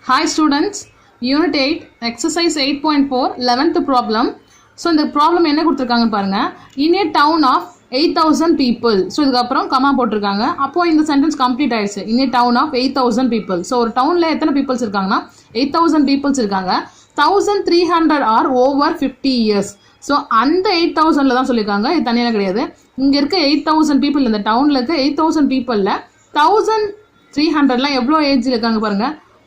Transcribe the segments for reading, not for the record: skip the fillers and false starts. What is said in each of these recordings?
Hi students, Unit 8, Exercise 8.4, 11th problem. So, இந்த problem என்ன கொடுத்திருக்காங்க பாருங்க. In a town of 8,000 people. So, இதுக்கு அப்புறம் கமா போட்டிருக்காங்க. அப்போ இந்த sentence complete ஆயிடுச்சு. In a town of 8,000 people. So, ஒரு townல எத்தனை peoples இருக்காங்கன்னா 8,000 peoples இருக்காங்க. 1,300 are over 50 years. ஸோ அந்த 8,000ல தான் சொல்லியிருக்காங்க. இது தனியாக கிடையாது. இங்கே இருக்க 8,000 people, இந்த டவுனில் இருக்க 8,000 peopleல 1,300லாம் எவ்வளோ ஏஜில் இருக்காங்க பாருங்க,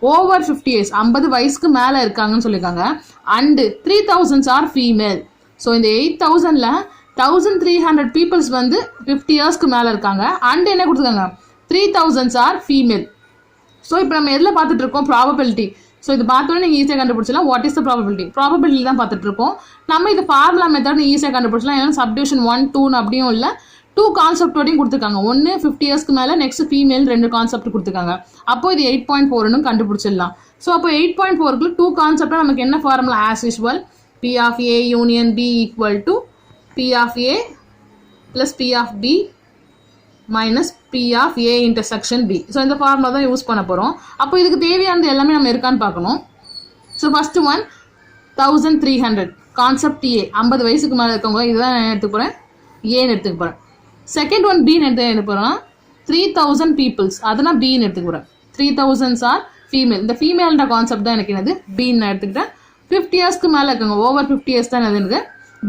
ஓவர் 50 இயர்ஸ், 50 வயசுக்கு மேலே இருக்காங்கன்னு சொல்லியிருக்காங்க. And 3,000 or female. ஸோ இந்த 8,000ல 1,300 பீப்புள்ஸ் வந்து 50 இயர்ஸ்க்கு மேலே இருக்காங்க. அண்டு என்ன கொடுத்துருக்காங்க, 3,000 ஆர் ஃபீமேல். ஸோ இப்போ நம்ம எதில் பார்த்துட்டு இருக்கோம், ப்ராபபிலிட்டி. ஸோ இது பார்த்தோன்னே நீங்கள் ஈஸியாக கண்டுபிடிச்சலாம். What is the probability, probability தான் பார்த்துட்டு இருக்கோம். நம்ம இது ஃபார்முலா மெத்தட் ஈஸியாக கண்டுபிடிச்சலாம். ஏன்னா சப்டிவிஷன் 1, 2 அப்படியும் இல்லை, 2 கான்செப்டோடையும் கொடுத்துருக்காங்க. ஒன்று 50 இயர்ஸ்க்கு மேலே, நெக்ஸ்ட் ஃபீமேல் 2 கான்செப்ட் கொடுத்துருக்காங்க. அப்போ இது 8.4ன்னு கண்டுபிடிச்சிடலாம். ஸோ அப்போ 8.4க்கு 2 கான்செப்டாக நமக்கு என்ன formula, as usual P of A union B equal to P of A plus P of B minus P of A intersection B. So இந்த ஃபார்முலா தான் யூஸ் பண்ண போகிறோம். அப்போ இதுக்கு தேவையானது எல்லாமே நம்ம இருக்கான்னு பார்க்கணும். So first one 1,300 concept A, 50 வயசுக்கு மேலே இருக்கவங்க, இதுதான் நான் எடுத்துக்க போகிறேன், ஏன்னு எடுத்துக்க போகிறேன். செகண்ட் ஒன் பின்னு எடுத்து போகிறோம்னா 3,000 பீப்புள்ஸ், அதை நான் பின்னு எடுத்துக்க போகிறேன். 3,000 ஆர் ஃபீமேல். இந்த ஃபீமேல்ன்ற கான்செப்ட் தான் எனக்கு என்னது, பின்னு நான் எடுத்துக்கிட்டேன். 50 இயர்ஸ்க்கு மேலே இருக்காங்க, ஓவர் 50 இயர்ஸ் தான் எனக்கு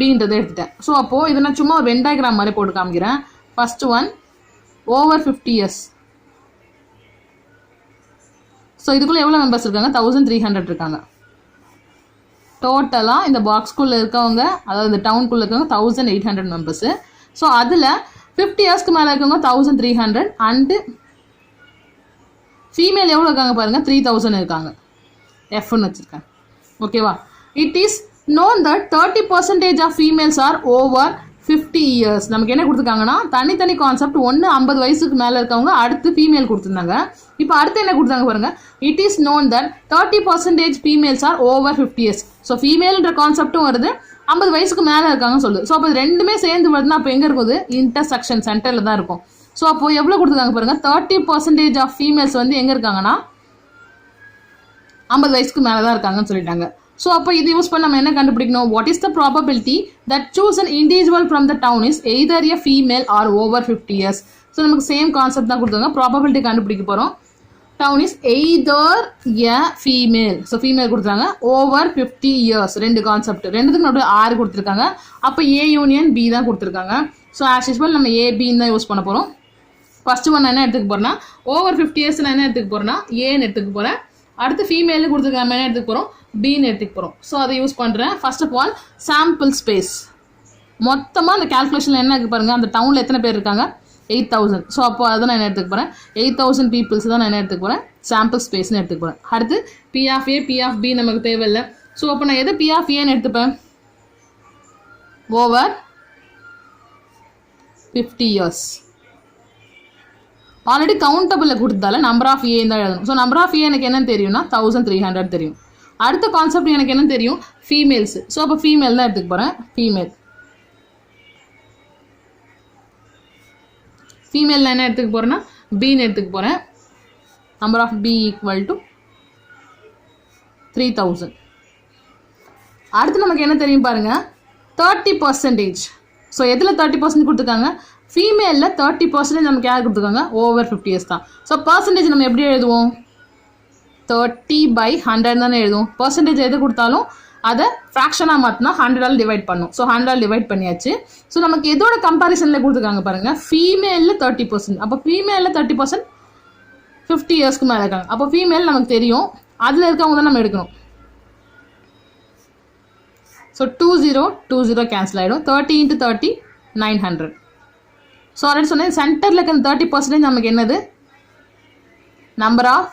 பின்றதை எடுத்துட்டேன். ஸோ அப்போது இதை நான் சும்மா ஒரு வென் டயக்ராம் மாதிரி போட்டு காமிக்கிறேன். First one over 50 years. So இதுக்குள்ளே எவ்வளோ மெம்பர்ஸ் இருக்காங்க, 1,300 இருக்காங்க. டோட்டலாக இந்த பாக்ஸ்குள்ளே இருக்கவங்க, அதாவது இந்த டவுனுக்குள்ளே இருக்கவங்க 1,800 மெம்பர்ஸு. ஸோ அதில் 50 இயர்ஸ்க்கு மேலே இருக்கவங்க 1,300 அண்டு ஃபீமேல் எவ்வளோ இருக்காங்க பாருங்கள், 3,000 இருக்காங்க. எஃப்னு வச்சுருக்கேன். ஓகேவா. It is known that 30% of females are over 50 years. நமக்கு என்ன கொடுத்துருக்காங்கன்னா தனித்தனி கான்செப்ட். ஒன்று 50 வயசுக்கு மேலே இருக்கவங்க, அடுத்து ஃபீமேல் கொடுத்துருந்தாங்க. இப்போ அடுத்து என்ன கொடுத்தாங்க பாருங்க, it is known that 30% females are over 50 years. So ஃபீமேல்ன்ற கான்செப்டும் வருது, 50 வயசுக்கு மேலே இருக்காங்கன்னு சொல்லுது. ஸோ அப்போ ரெண்டுமே சேர்ந்து வருதுன்னா அப்போ எங்கே இருக்குது, இன்டர்செக்ஷன் சென்டரில் தான் இருக்கும். ஸோ அப்போ எவ்வளோ கொடுத்துருக்காங்க பாருங்க, 30% ஆஃப் ஃபீமேல்ஸ் வந்து எங்கே இருக்காங்கன்னா 50 வயசுக்கு மேலே தான் இருக்காங்கன்னு சொல்லிட்டாங்க. ஸோ அப்போ இது யூஸ் பண்ணி நம்ம என்ன கண்டுபிடிக்கணும், what is the probability that choose an individual from the town is either a female or over 50 years. So நமக்கு சேம் கான்செப்ட் தான் கொடுத்தாங்க. ப்ராபபிலிட்டி கண்டுபிடிக்க போகிறோம். Town is either a female. So female கொடுத்தாங்க, ஓவர் 50 இயர்ஸ். 2 கான்செப்ட், ரெண்டுத்துக்கு நடுவில் 6 கொடுத்துருக்காங்க. அப்போ ஏ யூனியன் பி தான் கொடுத்துருக்காங்க. ஸோ ஆஸ் யூஸ்வல் நம்ம ஏ பின்னு தான் யூஸ் பண்ண போகிறோம். ஃபஸ்ட்டு ஒன் என்ன எடுத்துக்க போகிறேன்னா ஓவர் 50 இயர்ஸ் நான் என்ன எடுத்துக்க போகிறேன்னா ஏன்னு எடுத்துக்க போகிறேன். அடுத்து ஃபீமேலு கொடுத்துருக்காங்க, என்ன எடுத்துக்க போகிறோம், பின்னு எடுத்துக்க போகிறோம். ஸோ அதை யூஸ் பண்ணுறேன். First of all sample space. மொத்தமாக அந்த கேல்குலேஷனில் என்ன இருக்கு பாருங்கள், அந்த டவுனில் எத்தனை பேர் இருக்காங்க, 8,000. ஸோ அப்போ அதை நான் என்ன எடுத்துக்க போகிறேன், 8,000 பீப்புள்ஸ் தான் நான் என்ன எடுத்துக்க போகிறேன், சாம்பிள் ஸ்பேஸ்னு எடுத்துக்க போகிறேன். அடுத்து P of A, P of B நமக்கு தேவையில்லை. ஸோ அப்போ நான் எதை பி ஆஃப் ஏன்னு எடுத்துப்பேன், ஓவர் 50 இயர்ஸ். ஆல்ரெடி கவுண்டபிளில் கொடுத்தால நம்பர் ஆஃப் ஏன்னு தான் எழுதணும். ஸோ நம்பர் ஆஃப் ஏ எனக்கு என்னன்னு தெரியும்னா 1,300 தெரியும். அடுத்த கான்செப்ட் எனக்கு என்ன தெரியும், ஃபீமேல்ஸ். ஸோ அப்போ ஃபீமேல் தான் எடுத்துக்க போகிறேன். ஃபீமேல் என்ன எடுத்துக்க போகிறேன்னா பின்னு எடுத்துக்க போகிறேன். Number of B equal to 3,000. அடுத்து நமக்கு என்ன தெரியும் பாருங்கள், 30%. ஸோ எதில் 30% கொடுத்துருக்காங்க, ஃபீமேலில் 30% நமக்கு யார் கொடுத்துருக்காங்க, ஓவர் 50 இயர்ஸ் தான். ஸோ பர்சன்டேஜ் நம்ம எப்படி எழுதுவோம், 30/100 தானே எழுதுவோம். பர்சன்டேஜ் எது கொடுத்தாலும் அதை ஃப்ராக்ஷனாக மாற்றினா 100ஆல் டிவைட் பண்ணும். ஸோ 100ஆல் டிவைட் பண்ணியாச்சு. ஸோ நமக்கு எதோட கம்பேரிசனில் கொடுத்துருக்காங்க பாருங்கள், ஃபீமேலில் 30%. அப்போ ஃபீமேலில் 30% 50 இயர்ஸ்க்கு மேலே இருக்காங்க. அப்போ ஃபீமேல் நமக்கு தெரியும், அதில் இருக்கவங்க தான் நம்ம எடுக்கணும். ஸோ 20 கேன்சல் ஆகிடும். 30 × 30 900. ஸோ ஆல்ரெடி சொன்னேன், சென்டரில் இருக்கிற 30% நமக்கு என்னது, number of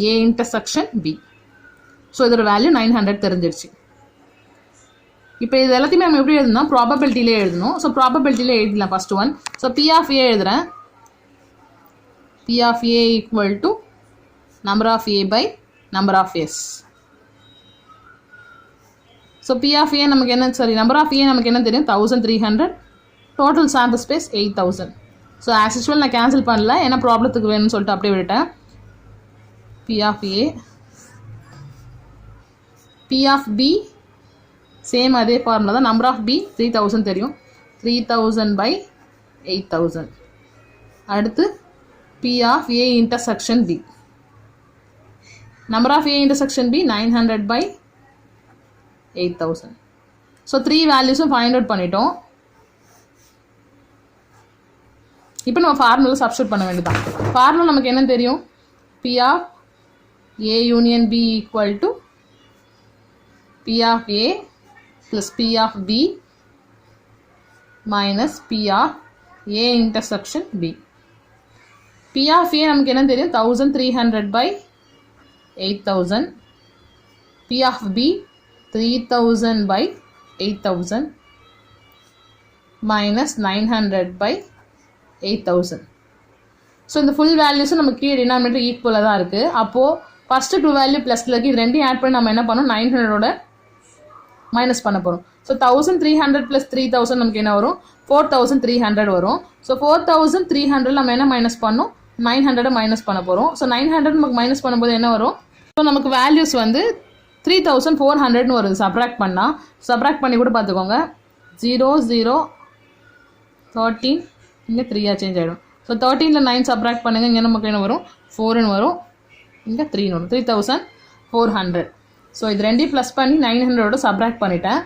A intersection B. So இதோட வேல்யூ 900 தெரிஞ்சிருச்சு. இப்போ இது எல்லாத்தையுமே நம்ம எப்படி எழுதணும், ப்ராபபிலிட்டியிலே எழுதணும். ஸோ ப்ராபபிலிட்டியிலே எழுதிடலாம். First one, so P of A எழுதுகிறேன். P of A equal to number of A by number of S. So P of A நமக்கு என்ன, சாரி நம்பர் ஆஃப் ஏ நமக்கு என்ன தெரியும், 1,300. Total sample space 8,000. So as usual நான் cancel பண்ணல, ஏன்னா ப்ராப்ளத்துக்கு வேணும்னு சொல்லிட்டு அப்படியே விட்டுட்டேன். P of A, P of B same அதே ஃபார்முலா தான். நம்பர் ஆஃப் B 3000 தெரியும், 3000 by 8000. அடுத்து P of A intersection B, number of A intersection B 900 by 8000. So 3 வேல்யூஸும் ஃபைண்ட் அவுட் பண்ணிட்டோம். இப்போ நம்ம ஃபார்முலா சப்ஸ்டியூட் பண்ண வேண்டியதான். ஃபார்முலா நமக்கு என்ன தெரியும்? P of A union B equal to P of A plus P of B minus P of A intersection B. P of A நமக்கு என்ன தெரியும்? 1300 by 8000. P of B 3000 by 8000 minus 900 by 8000. So இந்த full வேல்யூஸும் நமக்கு கீழே denominator ஈக்குவலாக தான் இருக்குது. அப்போது ஃபஸ்ட்டு 2 வேல்யூ ப்ளஸில் இருக்குது, இது ரெண்டையும் ஆட் பண்ணி நம்ம என்ன பண்ணோம்? 900ஓட மைனஸ் பண்ண போகிறோம். ஸோ 1300 + 3000 நமக்கு என்ன வரும்? 4300 வரும். ஸோ 4300 நம்ம என்ன மைனஸ் பண்ணோம்? 900 மைனஸ் பண்ண போகிறோம். ஸோ 900 நமக்கு மைனஸ் பண்ணும்போது என்ன வரும்? ஸோ நமக்கு வேல்யூஸ் வந்து 3400 வருது. சப்ராக்ட் பண்ணால், சப்ராக்ட் பண்ணி கூட பார்த்துக்கோங்க. 0 0 13 இங்கே 3 சேஞ்ச் ஆகிடும். ஸோ 13ல் 9 சப்ராக்ட் பண்ணுங்கள், இங்கே நமக்கு என்ன வரும்? 4ன்னு வரும், இங்கே 3ன்னு வரும். 3400. ஸோ இது ரெண்டையும் ப்ளஸ் பண்ணி 900ஓட சப்ராக்ட் பண்ணிட்டேன்.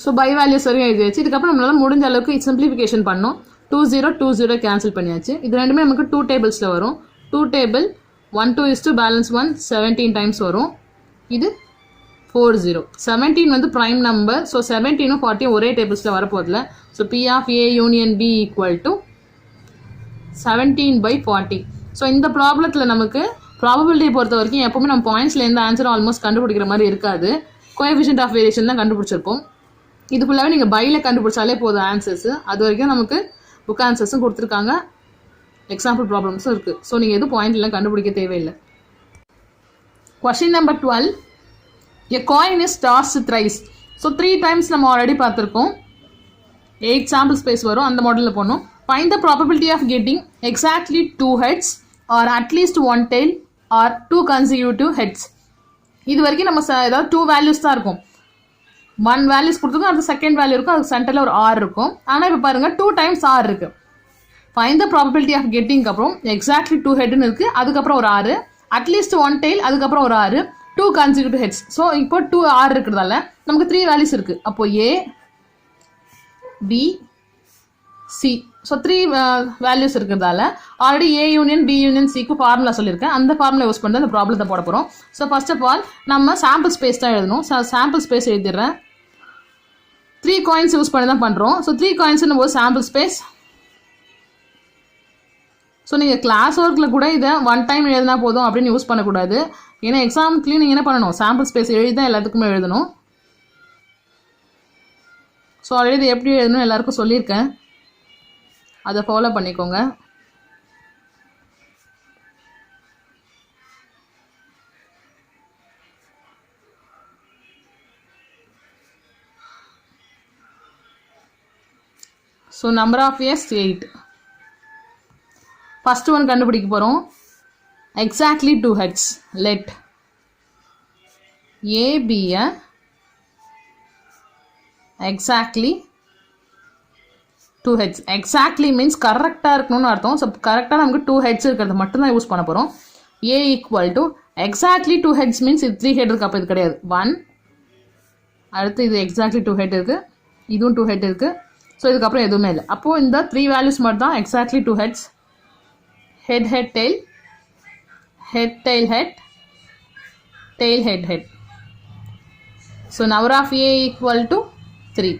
ஸோ பை வேல்யூஸ் வரையும் எழுதி வச்சு இதுக்கப்புறம் நம்மளால் முடிஞ்ச அளவுக்கு சிம்பிளிஃபிகேஷன் பண்ணோம். 20 20 கேன்சல் பண்ணியாச்சு. இது ரெண்டுமே நமக்கு 2 டேபிள்ஸில் வரும். 2 டேபிள் 1 2 பேலன்ஸ் 1 17 டைம்ஸ் வரும். இது 40. 17 வந்து ப்ரைம் நம்பர். ஸோ 17ம் 40 ஒரே டேபிள்ஸில் வரப்போதில்ல. So P of A union B equal to 17 by 40. So இந்த ப்ராப்ளத்தில் நமக்கு ப்ராபபிலிட்டியை பொறுத்த வரைக்கும் எப்பவுமே நம்ம பாயிண்ட்ஸில் எந்த ஆன்சரும் ஆல்மோஸ்ட் கண்டுபிடிக்கிற மாதிரி இருக்காது. கோஎஃபிஷியன்ட் ஆஃப் வேரியேஷன் தான் கண்டுபிடிச்சிருப்போம். இது ஃபுல்லாகவே நீங்கள் பையில் கண்டுபிடிச்சாலே போதும் ஆன்சர்ஸ். அது வரைக்கும் நமக்கு புக் ஆன்சர்ஸும் கொடுத்துருக்காங்க, எக்ஸாம்பிள் ப்ராப்ளம்ஸும் இருக்குது. ஸோ நீங்கள் எதுவும் பாயிண்ட்லாம் கண்டுபிடிக்க தேவையில்லை. Question number 12. A coin is tossed thrice. So 3 times நம்ம ஆல்ரெடி பார்த்துருக்கோம். 8 சாம்பிள் ஸ்பேஸ் வரும், அந்த மாடலில் போனோம். Find the probability of getting exactly 2 heads or at least 1 tail or 2 consecutive heads. இது வரைக்கும் நம்ம ஏதாவது 2 வேல்யூஸ் தான் இருக்கும். 1 வேல்யூஸ் கொடுத்துருக்கோம், அது செகண்ட் வேல்யூ இருக்கும், அதுக்கு சென்டரில் ஒரு R இருக்கும். ஆனால் இப்போ பாருங்கள் 2 times R இருக்குது. Find the probability of getting அப்புறம் exactly 2 headன்னு இருக்குது, அதுக்கப்புறம் ஒரு R, அட்லீஸ்ட் 1 tail, அதுக்கப்புறம் ஒரு R, 2 consecutive heads. ஸோ இப்போ 2 R இருக்கிறதால நமக்கு 3 வேல்யூஸ் இருக்குது. அப்போது A B C. So 3 values இருக்கிறதால already A union B union Cக்கு ஃபார்முலா சொல்லியிருக்கேன். அந்த ஃபார்முலா யூஸ் பண்ணி அந்த ப்ராப்ளத்தை போட போகிறோம். ஸோ ஃபர்ஸ்ட் ஆஃப் ஆல் நம்ம சாம்பிள் ஸ்பேஸ் தான் எழுதணும். சாம்பிள் ஸ்பேஸ் எழுதிடுறேன். 3 காயின்ஸ் யூஸ் பண்ணி தான் பண்ணுறோம். ஸோ 3 காயின்ஸ்னும் போது சாம்பிள் ஸ்பேஸ். ஸோ நீங்கள் கிளாஸ் ஒர்க்கில் கூட இதை 1 டைம் எழுதினா போதும் அப்படின்னு யூஸ் பண்ணக்கூடாது. ஏன்னா எக்ஸாமுக்குலேயும் நீங்கள் என்ன பண்ணணும்? சாம்பிள் ஸ்பேஸ் எழுதி தான் எல்லாத்துக்குமே எழுதணும். ஸோ ஆல்ரெடி எப்படி எழுதணும் எல்லாருக்கும் சொல்லியிருக்கேன், அதை ஃபாலோ பண்ணிக்கோங்க. So number of years 8. First one கண்டுபிடிக்க போகிறோம். Exactly 2 heads. Let A be a exactly 2 heads. Exactly means கரெக்டாக இருக்கணும்னு அர்த்தம். ஸோ கரெக்டாக நமக்கு 2 heads இருக்கிறது மட்டும்தான் யூஸ் பண்ண போகிறோம். A equal to exactly 2 heads means இது 3 head இருக்குது, அப்போ இது கிடையாது. 1, அடுத்து இது எக்ஸாக்ட்லி 2 head இருக்குது, இதுவும் 2 head இருக்குது. ஸோ இதுக்கப்புறம் எதுவுமே இல்லை. அப்போது இந்த 3 வேல்யூஸ் மட்டும் தான் exactly 2 heads. Head head tail, head tail head, tail head head. So number of A equal to 3.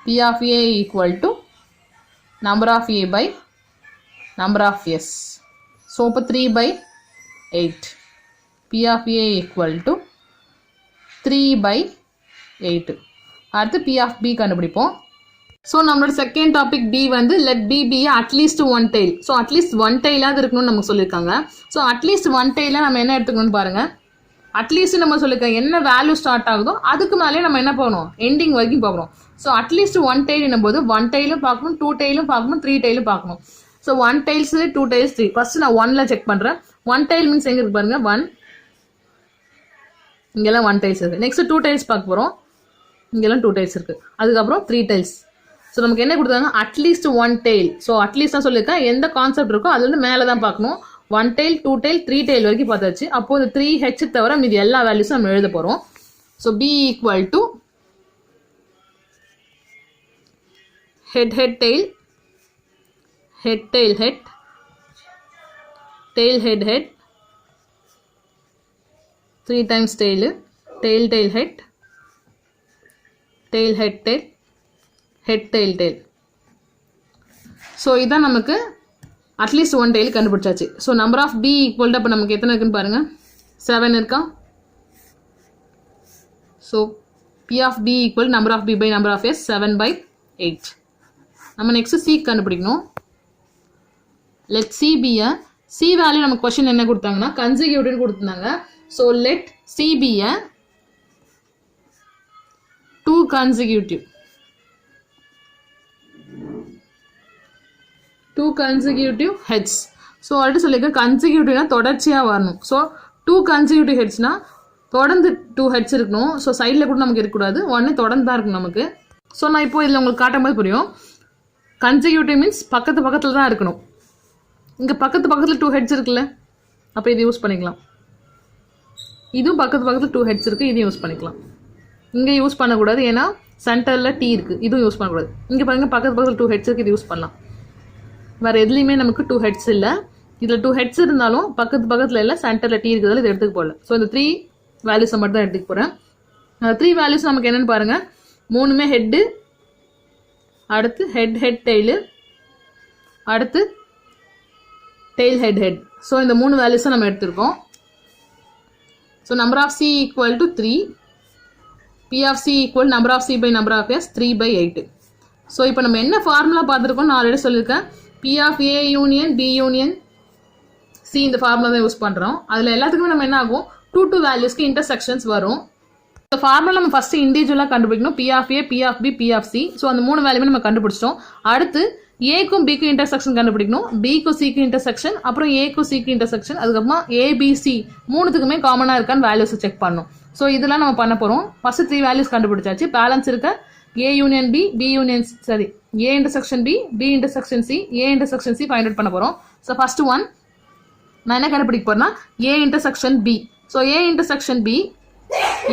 P of A equal to number of A by number of S. So இப்போ 3 by 8. P of A equal to 3 by 8. அடுத்து P of B கண்டுபிடிப்போம். So நம்மளோட second topic B வந்து let B be at least 1 tail. So at least 1 tailஆவது இருக்கணும்னு நமக்கு சொல்லியிருக்காங்க. So at least 1 tailல நம்ம என்ன எடுத்துக்கணும்னு பாருங்கள். அட்லீஸ்ட் நம்ம சொல்லியிருக்கோம் என்ன வேல்யூ ஸ்டார்ட் ஆகுதோ அதுக்கு மேலே நம்ம என்ன போகணும்? எண்டிங் வரைக்கும் பார்க்கணும். ஸோ அட்லீஸ்ட் 1 tail என்னும்போது 1 tailம் பார்க்கணும், 2 tailம் பார்க்கணும், 3 tailம் பார்க்கணும். So 1 tails 2 tails 3. ஃபர்ஸ்ட் நான் 1ல செக் பண்ணுறேன். 1 tail மீன்ஸ் எங்கே இருக்கு பாருங்க 1, இங்கெல்லாம் 1 tails இருக்குது. நெக்ஸ்ட் 2 tails பார்க்க போகிறோம். இங்கெல்லாம் 2 tails இருக்குது. அதுக்கப்புறம் 3 tails. ஸோ நமக்கு என்ன கொடுத்தாங்க அட்லீஸ்ட் 1 tail. ஸோ அட்லீஸ்ட் தான் சொல்லியிருக்கேன். எந்த கான்செப்ட் இருக்கோ அது வந்து மேலே தான் பார்க்கணும். 1 tail 2 tail 3 tail வரைக்கும் பார்த்தாச்சு. அப்போ இந்த 3h தவிர மீதி எல்லா வேல்யூஸும் நம்ம எழுத போகிறோம். So b equal to head head tail head tail head tail head head 3 times tail tail tail head tail head tail head tail tail. So இதான் நமக்கு அட்லீஸ்ட் 1 tail கண்டுபிடிச்சாச்சு. So number of b equal to அப்போ நமக்கு எத்தனை இருக்குன்னு பாருங்க 7 இருக்கா. So p of b equal number of b by number of s 7/8. நம்ம நெக்ஸ்ட் c கண்டுபிடிக்கணும். Let c be a c value நமக்கு क्वेश्चन என்ன கொடுத்தாங்கன்னா கன்சிக்யூட்டிவ் கொடுத்தாங்க. So let c be a 2 consecutive 2 consecutive heads. So already சொல்லியிருக்கேன் கன்சிக்யூட்டிவ்னா தொடர்ச்சியாக வரணும். ஸோ 2 consecutive headsனா தொடர்ந்து 2 heads இருக்கணும். ஸோ சைடில் கூட நமக்கு இருக்கக்கூடாது, ஒன்று தொடர்ந்து தான் இருக்கும் நமக்கு. ஸோ நான் இப்போ இதில் உங்களுக்கு காட்டும் போது புரியும். கன்சிக்யூட்டிவ் மீன்ஸ் பக்கத்தில் தான் இருக்கணும். இங்கே பக்கத்தில் 2 heads இருக்குல்ல, அப்போ இது யூஸ் பண்ணிக்கலாம். இதுவும் பக்கத்தில் 2 heads இருக்குது, இதையும் யூஸ் பண்ணிக்கலாம். இங்கே யூஸ் பண்ணக்கூடாது ஏன்னா சென்டரில் T இருக்குது, இதுவும் யூஸ் பண்ணக்கூடாது. இங்கே பாருங்கள் பக்கத்தில் 2 heads இருக்குது, இது யூஸ் பண்ணலாம். வேறு எதுலேயுமே நமக்கு 2 heads இல்லை. இதில் 2 heads இருந்தாலும் பக்கத்தில் இல்லை, சென்டரில் T இருக்கிறதால இது எடுத்துக்க போகல. ஸோ இந்த 3 வேல்யூஸை மட்டும் தான் எடுத்துக்க போகிறேன். அந்த 3 வேல்யூஸ் நமக்கு என்னென்னு பாருங்கள். 3மே ஹெட்டு, அடுத்து ஹெட் டெய்லு, அடுத்து டெய்ல் ஹெட். ஸோ இந்த 3 வேல்யூஸை நம்ம எடுத்துருக்கோம். So number of C equal to 3, P of C equal number of C by number of S 3/8. So இப்போ நம்ம என்ன ஃபார்முலா பார்த்துருக்கோம் நான் ஆல்ரெடி சொல்லியிருக்கேன். P of A union B union C இந்த ஃபார்முலா தான் யூஸ் பண்ணுறோம். அதில் எல்லாத்துக்குமே நம்ம என்ன ஆகும் 2 வேல்யூஸ்க்கு இன்டர்செக்ஷன்ஸ் வரும். இந்த ஃபார்முலா நம்ம ஃபஸ்ட்டு இண்டிவிஜுவலாக கண்டுபிடிக்கணும். P of A, P of B, P of C. So அந்த 3 வேல்யூமே நம்ம கண்டுபிடிச்சிட்டோம். அடுத்து ஏக்கும் பிக்கும் இன்டர்செக்ஷன் கண்டுபிடிக்கணும், பிக்கும் சிக்கு இன்டர்செக்ஷன், அப்புறம் ஏக்கும் சிக்கு இன்டர்செக்ஷன், அதுக்கப்புறமா ஏபிசி 3த்துக்குமே காமனாக இருக்கான்னு வேல்யூஸை செக் பண்ணணும். ஸோ இதெல்லாம் நம்ம பண்ண போகிறோம். ஃபஸ்ட்டு 3 வேல்யூஸ் கண்டுபிடிச்சாச்சு. பேலன்ஸ் இருக்க A union B, B union சரி A intersection B, B intersection C, A intersection C find out பண்ண போகிறோம். ஸோ ஃபஸ்ட்டு 1 நான் என்ன கண்டுபிடிக்க போகிறேன்னா A intersection B. So A intersection B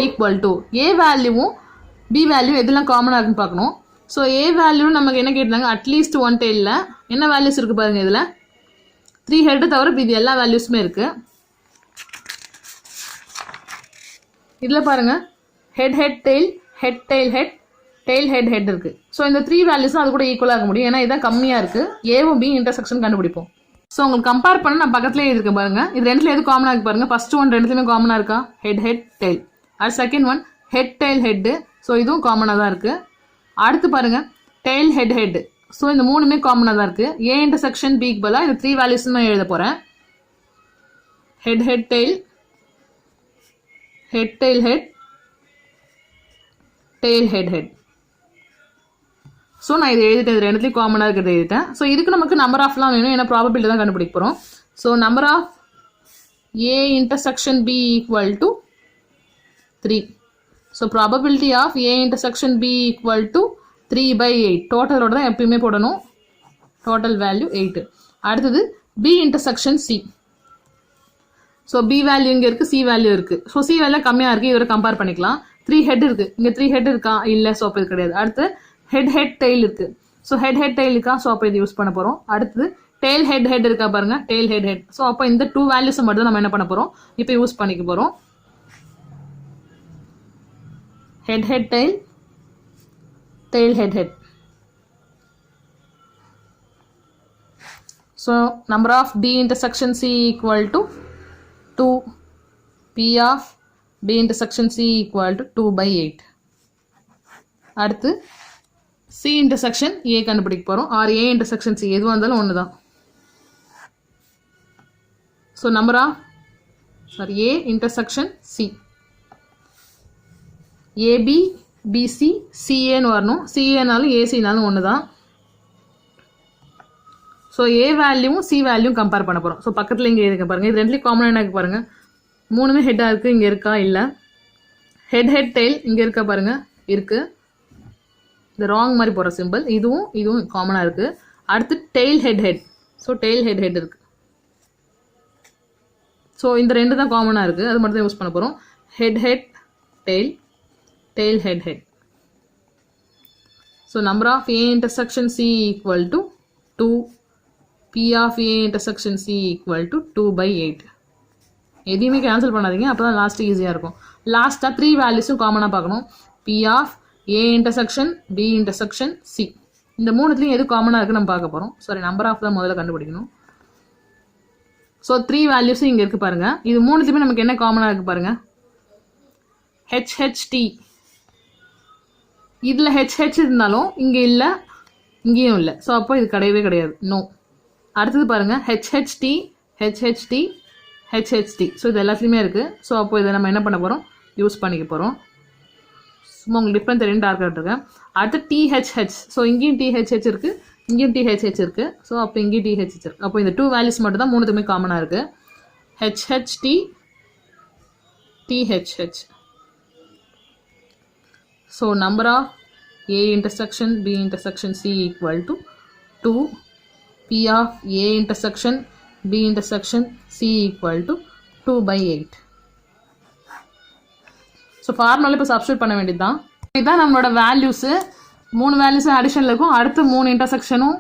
equal to A வேல்யூவும் பி வேல்யூ எதெல்லாம் காமனாக இருக்குன்னு பார்க்கணும். ஸோ ஏ வேல்யூ நமக்கு என்ன கேட்டாங்க அட்லீஸ்ட் 1 tailல என்ன வேல்யூஸ் இருக்குது பாருங்கள். இதில் 3 ஹெட்டு தவிர இது எல்லா வேல்யூஸுமே இருக்குது. இதில் பாருங்கள் head tail, head tail head, tail head இருக்குது. ஸோ இந்த 3 வேல்யூஸும் அது கூட ஈக்குவலாக இருக்க முடியும். ஏன்னா இதான் கம்மியாக இருக்குது. ஏவும் பி இன்டர்செக்ஷன் கண்டுபிடிப்போம். ஸோ உங்களுக்கு கம்பேர் பண்ண நான் பக்கத்துலேயே இருக்கு பாருங்கள். இது ரெண்டுல எது காமனாக இருக்கு பாருங்கள். ஃபர்ஸ்ட் 1 ரெண்டுத்துலையுமே காமனாக இருக்கா ஹெட் டெய்ல். அது second 1 head tail head. So இதுவும் காமனாக தான் இருக்குது. அடுத்து பாருங்கள் டெய்ல் ஹெட். ஸோ இந்த 3மே காமனாக தான் இருக்குது. ஏ இன்டர்செக்ஷன் பிக்கு பதிலாக இந்த 3 வேல்யூஸ் நான் எழுத போகிறேன். Head tail, head tail head, tail head. So நான் இது எழுதிட்டேன். இது ரெண்டுலேயும் காமனாக இருக்கிறது எழுதிட்டேன். ஸோ இதுக்கு நமக்கு நம்பர் ஆஃப்லாம் வேணும், ஏன்னா ப்ராபபிலிட்டி தான் கண்டுபிடிக்க போகிறோம். So number of A intersection B equal to 3. So probability of A intersection B equal to 3/8. டோட்டலோட தான் எப்பயுமே போடணும். Total value 8. அடுத்தது B intersection C. So B value இங்கே இருக்குது, சி வேல்யூ இருக்குது. ஸோ சி வேல்யூ கம்மியாக இருக்குது, இதோட கம்பேர் பண்ணிக்கலாம். 3 ஹெட் இருக்குது, இங்கே 3 ஹெட் இருக்கா இல்லை, ஸோ அப்போ இது கிடையாது. அடுத்து ஹெட் டெய்ல் இருக்குது. ஸோ ஹெட் டெய்ல் இருக்கா, ஸோ அப்போ இது யூஸ் பண்ண போகிறோம். அடுத்தது டெய்ல் ஹெட் இருக்கா பாருங்க, டெய்ல் ஹெட். ஸோ அப்போ இந்த 2 வேல்யூஸை மட்டும் நம்ம என்ன பண்ண போகிறோம் இப்போ யூஸ் பண்ணிக்க போகிறோம். head tail, tail head. So number of B intersection C equal to 2, P of B intersection C equal to 2/8. அடுத்து C intersection A கண்டுபிடிக்க போகிறோம், or A intersection C எதுவாக இருந்தாலும் ஒன்று தான். So number of A intersection C, AB BC CAன்னு வரணும். CAனாலும் ACனாலும் ஒன்று தான். ஸோ ஏ வேல்யூவும் சி வேல்யூவும் கம்பேர் பண்ண போகிறோம். ஸோ பக்கத்தில் இங்கே இருக்கு பாருங்கள், இது ரெண்டுலேயும் காமனாக என்ன இருக்கு பாருங்கள், மூணுமே ஹெட்டாக இருக்குது, இங்கே இருக்கா இல்லை, ஹெட் டெய்ல் இங்கே இருக்கா பாருங்கள் இருக்குது, இந்த ராங் மாதிரி போகிற சிம்பிள், இதுவும் காமனாக இருக்குது. அடுத்து tail head, so tail head இருக்குது. ஸோ இந்த ரெண்டு தான் காமனாக இருக்குது, அது மட்டும் தான் யூஸ் பண்ண போகிறோம். Head tail, tail head. So number of A intersection C equal to 2, P of A intersection C equal to 2/8. எதையுமே கேன்சல் பண்ணாதீங்க, அப்போ தான் லாஸ்ட்டு ஈஸியாக இருக்கும். லாஸ்ட்டாக 3 வேல்யூஸும் காமனாக பார்க்கணும். P of A intersection B intersection C. இந்த மூணுத்துலையும் எது காமனாக இருக்குது நம்ம பார்க்க போகிறோம். சாரி, நம்பர் ஆஃப் தான் முதல்ல கண்டுபிடிக்கணும். ஸோ 3 வேல்யூஸும் இங்கே இருக்குது பாருங்கள். இது மூணுத்துலையுமே நமக்கு என்ன காமனாக இருக்குது பாருங்கள், HHT. இதில் HH இருந்தாலும் இங்கே இல்லை, இங்கேயும் இல்லை. ஸோ அப்போ இது கிடையவே கிடையாது, நோ. அடுத்தது பாருங்கள், HHT. ஸோ இது எல்லாத்துலேயுமே இருக்குது. ஸோ அப்போ இதை நம்ம என்ன பண்ண போகிறோம், யூஸ் பண்ணிக்க போகிறோம். சும்மா உங்களுக்கு டிஃப்ரெண்ட் தெரியும், டார்க்காக இருக்கேன். அடுத்து THH. ஸோ இங்கேயும் THH இருக்குது, இங்கேயும் THH இருக்குது. ஸோ அப்போ இங்கேயும் THH இருக்குது. அப்போ இந்த 2 வேல்யூஸ் மட்டும் தான் மூணுத்துமே காமனாக இருக்குது, HHT, THH. So number of A intersection B intersection C equal to 2, P of A intersection B intersection C equal to 2/8. So formula இப்போ சப்ஸ்டியூட் பண்ண வேண்டியது தான். இதுதான் நம்மளோட வேல்யூஸு. 3 வேல்யூஸும் அடிஷனில் இருக்கும், அடுத்து 3 இன்டர்செக்ஷனும்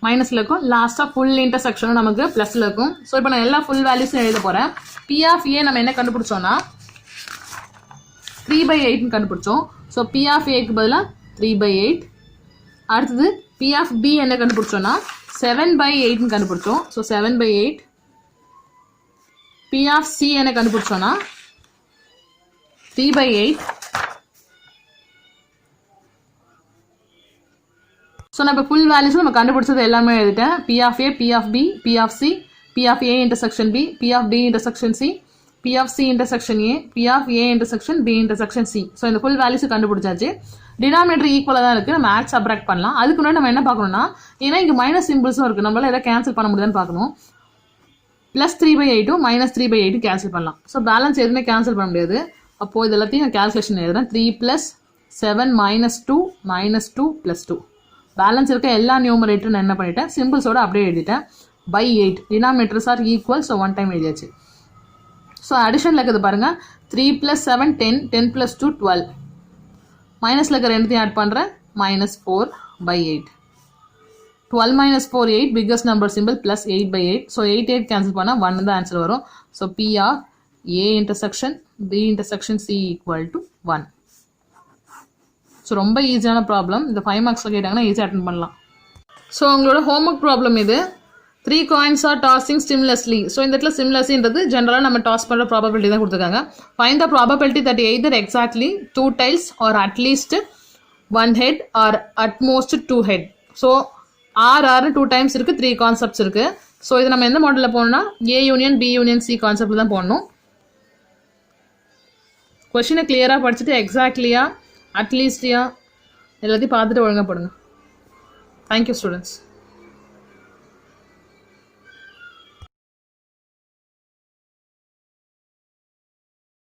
மைனஸில் இருக்கும், லாஸ்ட்டாக ஃபுல் இன்டர்செக்ஷனும் நமக்கு ப்ளஸில் இருக்கும். ஸோ இப்போ நான் எல்லா ஃபுல் வேல்யூஸும் எழுத போகிறேன். P of A நம்ம என்ன கண்டுபிடிச்சோன்னா 3/8 கண்டுபிடிச்சோம். ஸோ P of Aக்கு பதிலாக 3/8. அடுத்தது P of B என்ன கண்டுபிடிச்சோன்னா 7/8 கண்டுபிடிச்சோம். ஸோ 7/8. P of C என்ன கண்டுபிடிச்சோன்னா 3/8. ஸோ நான் இப்போ ஃபுல் வேல்யூஸும் நம்ம கண்டுபிடிச்சது எல்லாமே எழுதிட்டேன். P of A, P of B, P of C, P of A intersection B, P of B intersection C, P of C intersection A, P of A intersection B intersection C. So இந்த full values கண்டுபிடிச்சாச்சு. Denominator ஈக்குவலாக தான் இருக்குது, நம்ம add subtract பண்ணலாம். அதுக்கு முன்னாடி நம்ம என்ன பார்க்கணும்னா, ஏன்னா இங்கே மைனஸ் சிம்பிள்ஸும் இருக்குது, நம்மளால் எதாவது கேன்சல் பண்ண முடியுதான்னு பார்க்கணும். ப்ளஸ் 3/8 மைனஸ் 3/8 கேன்சல் பண்ணலாம். ஸோ பேலன்ஸ் எதுவுமே கேன்சல் பண்ண முடியாது. அப்போது இது எல்லாத்தையும் நான் கேல்குலேஷன் எழுதுறேன். 3 + 7 - 2 -2 + 2. பேலன்ஸ் இருக்க எல்லா நியூமரேட்டரும் நான் என்ன பண்ணிட்டேன், சிம்பிள்ஸோட அப்படியே எழுதிட்டேன். by 8 denominators R equal. So 1 time எழுதியாச்சு. ஸோ அடிஷனில் இருக்குது பாருங்கள், 3 + 7 10, 10 + 2 12. மைனஸில் இருக்க ரெண்டுத்தையும் ஆட் பண்ணுறேன், -4/8. 12 - 4 8, biggest number simple, plus 8/8. So 8 cancel பண்ணால் 1 தான் ஆன்சர் வரும். So P of A intersection B intersection C equal to 1. So ரொம்ப ஈஸியான ப்ராப்ளம். இந்த 5 மார்க்ஸில் கேட்டாங்கன்னா ஈஸியாக அட்டன் பண்ணலாம். ஸோ உங்களோட ஹோம்ஒர்க் ப்ராப்ளம் இது. 3 coins are tossing similarly. So இந்த இடத்துல சிமிலர்லின்றது ஜென்ரலாக நம்ம டாஸ் பண்ணுற ப்ராபபிலிட்டி தான் கொடுத்துருக்காங்க. Find the probability that either exactly 2 tails or at least 1 head or at most 2 head. So or 2 times இருக்குது, 3 கான்செப்ட்ஸ் இருக்குது. ஸோ இது நம்ம எந்த மாடலில் போகணும்னா A union B union C கான்செப்டில் தான் போடணும். கொஷினை கிளியராக படிச்சுட்டு எக்ஸாக்ட்லியா அட்லீஸ்டியா எல்லாத்தையும் பார்த்துட்டு ஒழுங்காக போடுங்க. Thank you students.